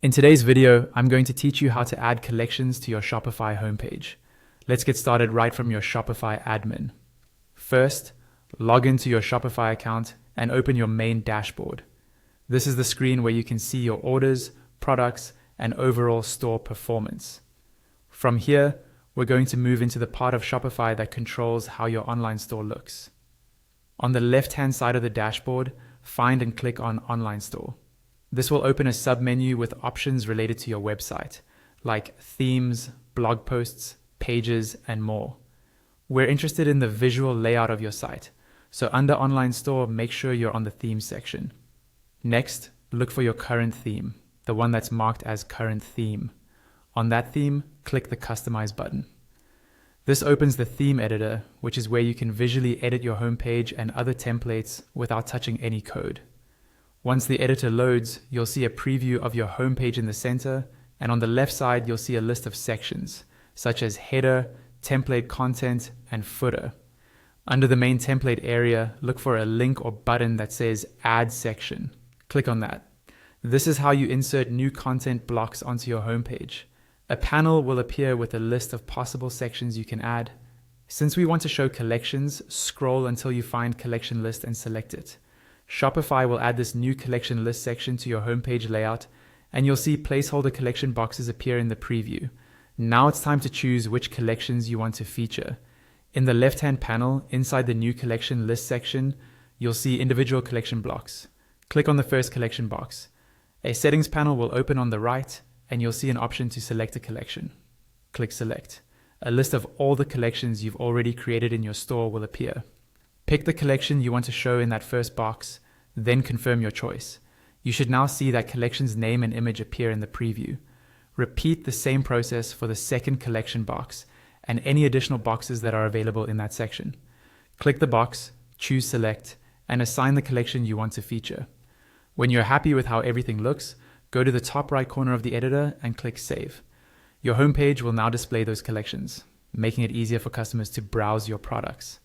In today's video, I'm going to teach you how to add collections to your Shopify homepage. Let's get started right from your Shopify admin. First, log into your Shopify account and open your main dashboard. This is the screen where you can see your orders, products, and overall store performance. From here, we're going to move into the part of Shopify that controls how your online store looks. On the left-hand side of the dashboard, find and click on Online Store. This will open a submenu with options related to your website, like themes, blog posts, pages, and more. We're interested in the visual layout of your site, so under Online Store, make sure you're on the Themes section. Next, look for your current theme, the one that's marked as Current Theme. On that theme, click the Customize button. This opens the theme editor, which is where you can visually edit your homepage and other templates without touching any code. Once the editor loads, you'll see a preview of your homepage in the center, and on the left side, you'll see a list of sections, such as header, template content, and footer. Under the main template area, look for a link or button that says Add Section. Click on that. This is how you insert new content blocks onto your homepage. A panel will appear with a list of possible sections you can add. Since we want to show collections, scroll until you find Collection List and select it. Shopify will add this new collection list section to your homepage layout, and you'll see placeholder collection boxes appear in the preview. Now it's time to choose which collections you want to feature. In the left-hand panel, inside the new collection list section, you'll see individual collection blocks. Click on the first collection box. A settings panel will open on the right, and you'll see an option to select a collection. Click Select. A list of all the collections you've already created in your store will appear. Pick the collection you want to show in that first box, then confirm your choice. You should now see that collection's name and image appear in the preview. Repeat the same process for the second collection box and any additional boxes that are available in that section. Click the box, choose Select, and assign the collection you want to feature. When you're happy with how everything looks, go to the top right corner of the editor and click Save. Your homepage will now display those collections, making it easier for customers to browse your products.